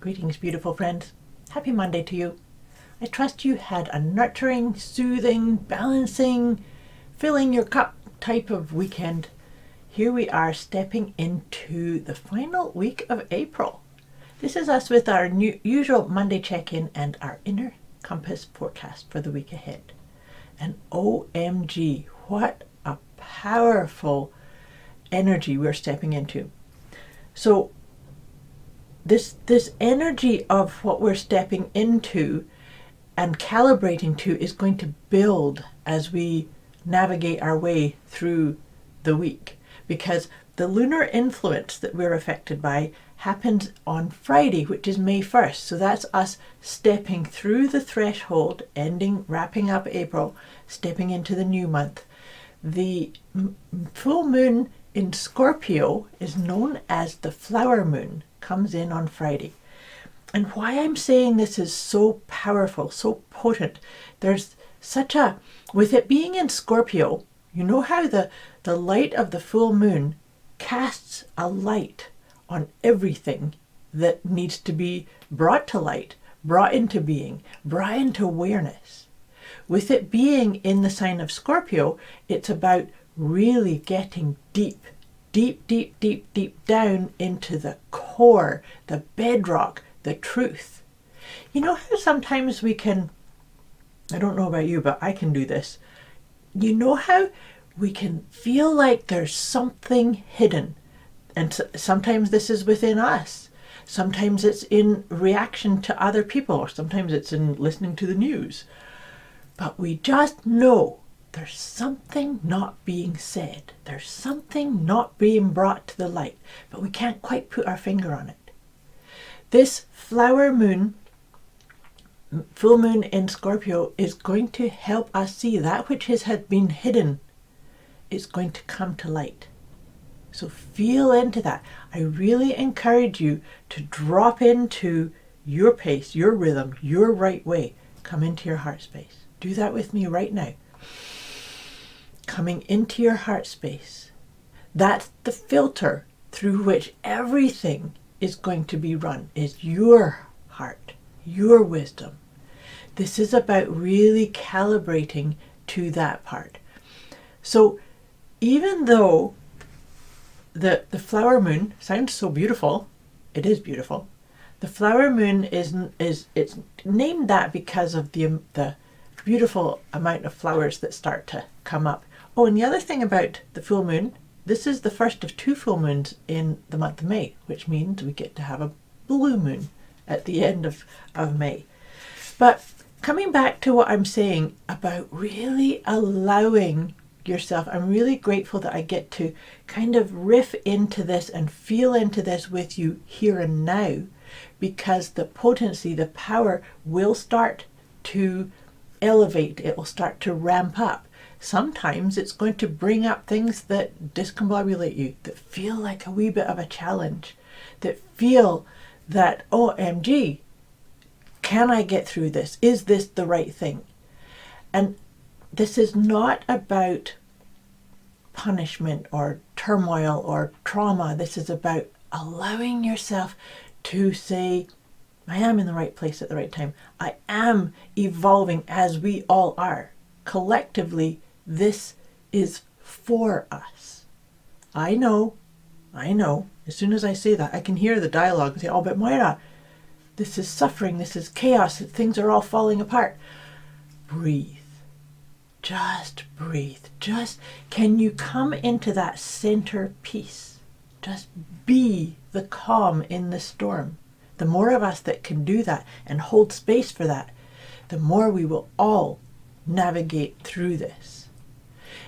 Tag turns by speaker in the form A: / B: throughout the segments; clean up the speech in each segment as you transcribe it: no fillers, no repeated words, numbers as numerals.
A: Greetings, beautiful friends. Happy Monday to you. I trust you had a nurturing, soothing, balancing, filling your cup type of weekend. Here we are stepping into the final week of April. This is us with our usual Monday check-in and our inner compass forecast for the week ahead. And OMG, what a powerful energy we're stepping into. So this energy of what we're stepping into and calibrating to is going to build as we navigate our way through the week, because the lunar influence that we're affected by happens on Friday, which is May 1st. So that's us stepping through the threshold, wrapping up April, stepping into the new month. The full moon in Scorpio is known as the flower moon, comes in on Friday. And why I'm saying this is so powerful, so potent, there's such a, with it being in Scorpio, you know how the light of the full moon casts a light on everything that needs to be brought to light, brought into being, brought into awareness. With it being in the sign of Scorpio, it's about really getting deep down into the core, the bedrock, the truth. You know how sometimes we can, I don't know about you, but I can do this. You know how we can feel like there's something hidden. And sometimes this is within us. Sometimes it's in reaction to other people, or sometimes it's in listening to the news. But we just know there's something not being said. There's something not being brought to the light, but we can't quite put our finger on it. This flower moon, full moon in Scorpio, is going to help us see that which had been hidden is going to come to light. So feel into that. I really encourage you to drop into your pace, your rhythm, your right way. Come into your heart space. Do that with me right now. Coming into your heart space. That's the filter through which everything is going to be run, is your heart, your wisdom. This is about really calibrating to that part. So even though the flower moon sounds so beautiful, it is beautiful. The flower moon it's named that because of the beautiful amount of flowers that start to come up. Oh, and the other thing about the full moon, this is the first of two full moons in the month of May, which means we get to have a blue moon at the end of May. But coming back to what I'm saying about really allowing yourself, I'm really grateful that I get to kind of riff into this and feel into this with you here and now, because the potency, the power will start to elevate. It will start to ramp up. Sometimes it's going to bring up things that discombobulate you, that feel like a wee bit of a challenge, that feel that, OMG, can I get through this? Is this the right thing? And this is not about punishment or turmoil or trauma. This is about allowing yourself to say, I am in the right place at the right time. I am evolving as we all are. Collectively, this is for us. I know. As soon as I say that, I can hear the dialogue and say, oh, but Moira, this is suffering, this is chaos, things are all falling apart. Breathe. Just breathe. Can you come into that center peace? Just be the calm in the storm. The more of us that can do that and hold space for that, the more we will all navigate through this.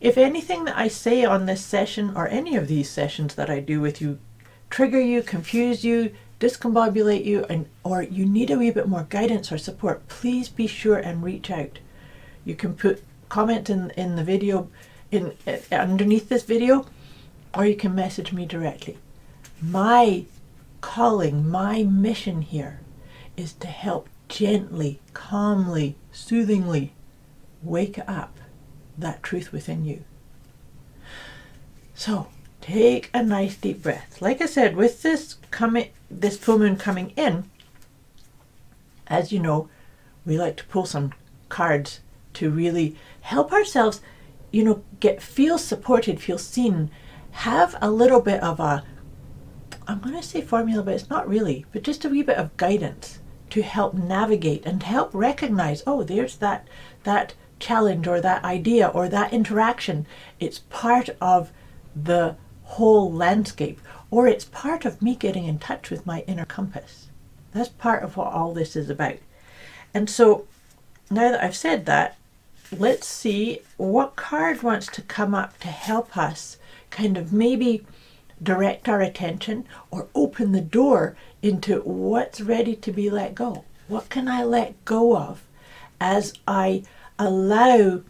A: If anything that I say on this session or any of these sessions that I do with you trigger you, confuse you, discombobulate you, or you need a wee bit more guidance or support, please be sure and reach out. You can put comment in the video, underneath this video, or you can message me directly. My calling, my mission here is to help gently, calmly, soothingly wake up that truth within you. So take a nice deep breath. Like I said, with this full moon coming in, As you know, we like to pull some cards to really help ourselves, feel supported, feel seen, have a little bit of a, I'm going to say formula, but it's not really, but just a wee bit of guidance to help navigate and to help recognize, oh, there's that challenge or that idea or that interaction. It's part of the whole landscape, or it's part of me getting in touch with my inner compass. That's part of what all this is about. And so now that I've said that, let's see what card wants to come up to help us kind of maybe direct our attention or open the door into what's ready to be let go. What can I let go of as I allow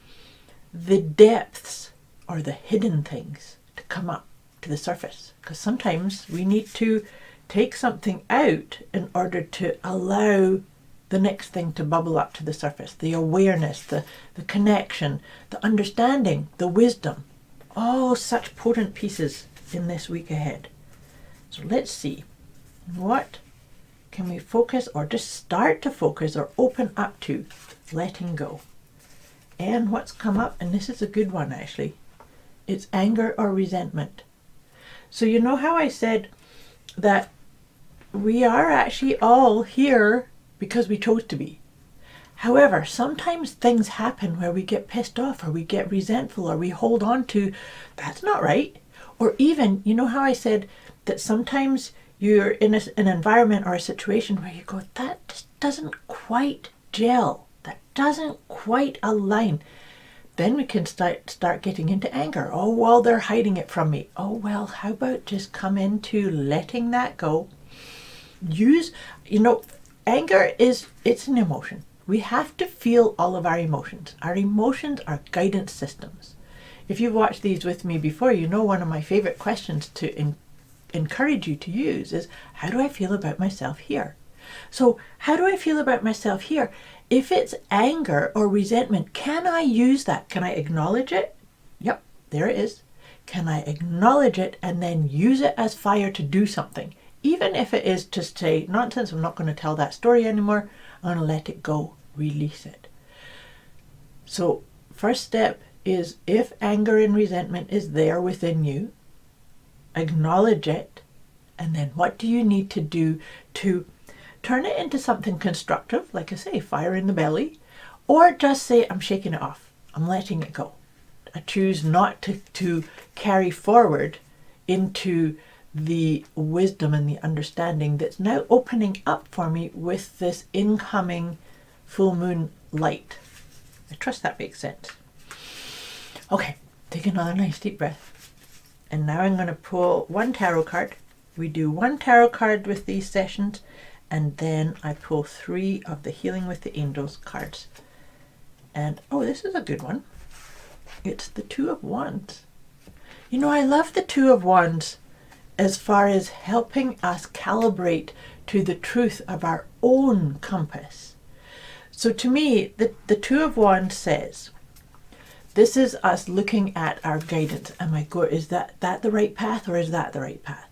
A: the depths or the hidden things to come up to the surface? Because sometimes we need to take something out in order to allow the next thing to bubble up to the surface. The awareness, the connection, the understanding, the wisdom. Oh, such potent pieces in this week ahead. So let's see, what can we focus or just start to focus or open up to letting go? And what's come up, and this is a good one actually, it's anger or resentment. So you know how I said that we are actually all here because we chose to be. However, sometimes things happen where we get pissed off or we get resentful or we hold on to, that's not right. Or even, you know how I said that sometimes you're in an environment or a situation where you go, that just doesn't quite gel. That doesn't quite align. Then we can start getting into anger. Oh, well, they're hiding it from me. Oh, well, how about just come into letting that go? Anger it's an emotion. We have to feel all of our emotions. Our emotions are guidance systems. If you've watched these with me before, you know one of my favorite questions to encourage you to use is, how do I feel about myself here? So how do I feel about myself here? If it's anger or resentment, can I use that? Can I acknowledge it? Yep, there it is. Can I acknowledge it and then use it as fire to do something? Even if it is to say, nonsense, I'm not going to tell that story anymore. I'm going to let it go, release it. So first step is, if anger and resentment is there within you, acknowledge it. And then what do you need to do to turn it into something constructive? Like I say, fire in the belly. Or just say, I'm shaking it off. I'm letting it go. I choose not to carry forward into the wisdom and the understanding that's now opening up for me with this incoming full moon light. I trust that makes sense. Okay, take another nice deep breath. And now I'm going to pull one tarot card. We do one tarot card with these sessions, and then I pull 3 of the Healing with the Angels cards. And oh, this is a good one. It's the 2 of Wands. You know, I love the 2 of Wands as far as helping us calibrate to the truth of our own compass. So to me, the 2 of Wands says, this is us looking at our guidance. Am I good? Is that the right path, or is that the right path?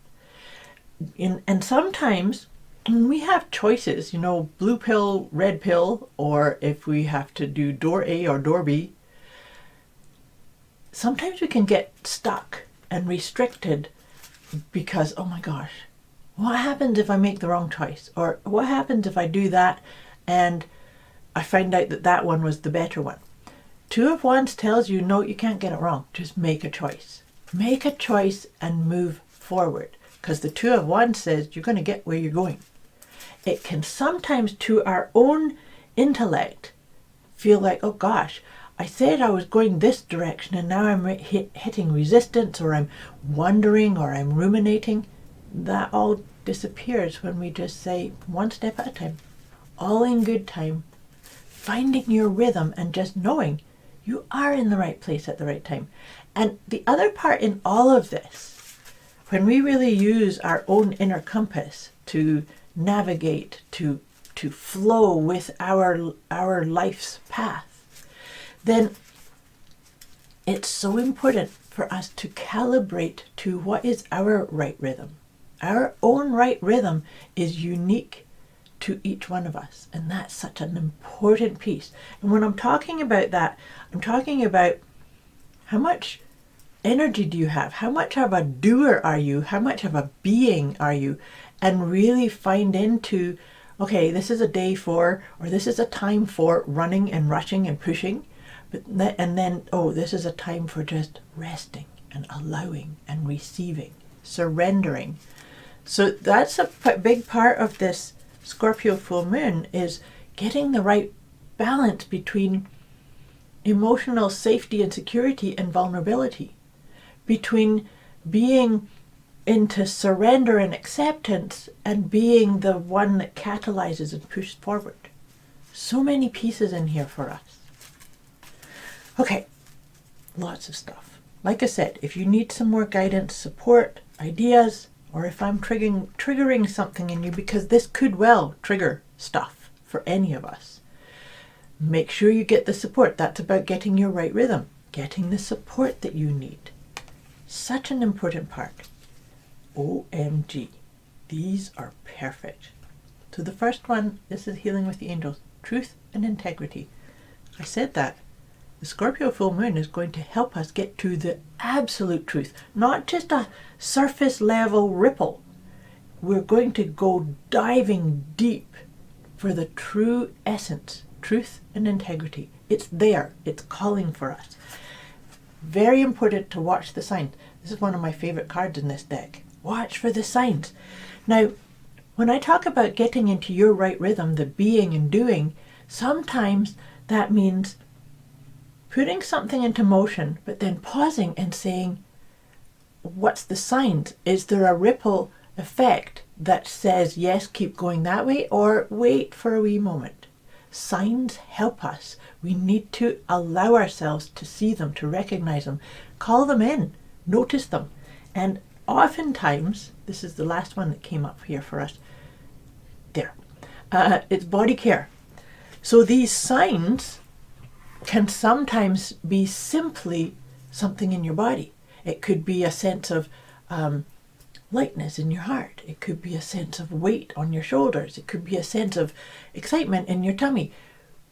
A: And sometimes we have choices, blue pill, red pill, or if we have to do door A or door B. Sometimes we can get stuck and restricted because, oh my gosh, what happens if I make the wrong choice? Or what happens if I do that and I find out that one was the better one? 2 of Wands tells you, no, you can't get it wrong. Just make a choice. Make a choice and move forward. Because the 2 of Wands says you're going to get where you're going. It can sometimes, to our own intellect, feel like, oh gosh, I said I was going this direction and now I'm hitting resistance, or I'm wondering, or I'm ruminating. That all disappears when we just say, one step at a time, all in good time, finding your rhythm and just knowing you are in the right place at the right time. And the other part in all of this, when we really use our own inner compass to navigate, to flow with our life's path, then it's so important for us to calibrate to what is our right rhythm. Our own right rhythm is unique to each one of us. And that's such an important piece. And when I'm talking about that, I'm talking about how much energy do you have? How much of a doer are you? How much of a being are you? And really find into, okay, this is a day for, or this is a time for running and rushing and pushing. And then, oh, this is a time for just resting and allowing and receiving, surrendering. So that's a big part of this Scorpio full moon, is getting the right balance between emotional safety and security and vulnerability, between being into surrender and acceptance and being the one that catalyzes and pushes forward. So many pieces in here for us. Okay, lots of stuff. Like I said, if you need some more guidance, support, ideas, or if I'm triggering something in you, because this could well trigger stuff for any of us, make sure you get the support. That's about getting your right rhythm, getting the support that you need. Such an important part. OMG, these are perfect. So the first one, this is healing with the angels, truth and integrity. I said that. The Scorpio full moon is going to help us get to the absolute truth, not just a surface level ripple. We're going to go diving deep for the true essence, truth and integrity. It's there. It's calling for us. Very important to watch the signs. This is one of my favorite cards in this deck. Watch for the signs. Now, when I talk about getting into your right rhythm, the being and doing, sometimes that means putting something into motion, but then pausing and saying, what's the signs? Is there a ripple effect that says, yes, keep going that way, or wait for a wee moment? Signs help us. We need to allow ourselves to see them, to recognize them, call them in, notice them. And oftentimes, this is the last one that came up here for us. There. It's body care. So these signs can sometimes be simply something in your body. It could be a sense of lightness in your heart. It could be a sense of weight on your shoulders. It could be a sense of excitement in your tummy.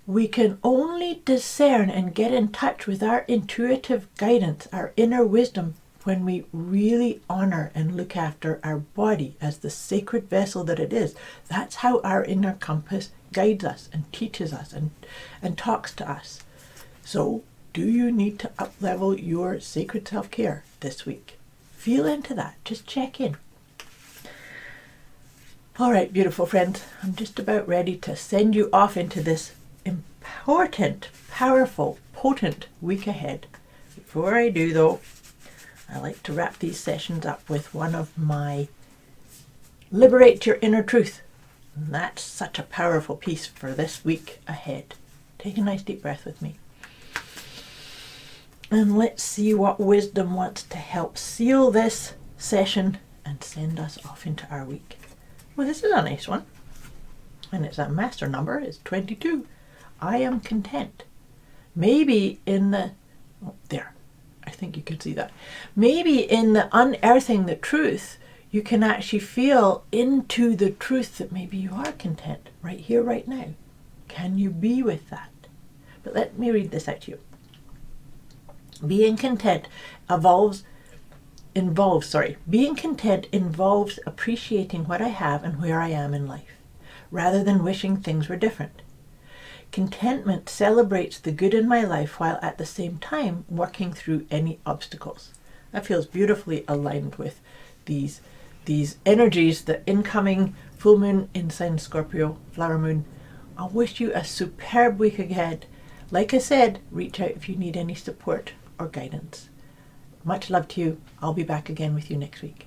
A: We can only discern and get in touch with our intuitive guidance, our inner wisdom, when we really honor and look after our body as the sacred vessel that it is. That's how our inner compass guides us and teaches us and talks to us. So, do you need to up-level your sacred self-care this week? Feel into that. Just check in. All right, beautiful friends. I'm just about ready to send you off into this important, powerful, potent week ahead. Before I do, though, I like to wrap these sessions up with one of my Liberate Your Inner Truth. And that's such a powerful piece for this week ahead. Take a nice deep breath with me. And let's see what wisdom wants to help seal this session and send us off into our week. Well, this is a nice one. And it's a master number. It's 22. I am content. Maybe in the... Oh, there. I think you could see that. Maybe in the unearthing the truth, you can actually feel into the truth that maybe you are content right here, right now. Can you be with that? But let me read this out to you. Being content being content involves appreciating what I have and where I am in life, rather than wishing things were different. Contentment celebrates the good in my life while at the same time working through any obstacles. That feels beautifully aligned with these energies, the incoming full moon in sign Scorpio, flower moon. I wish you a superb week ahead. Like I said, reach out if you need any support or guidance. Much love to you. I'll be back again with you next week.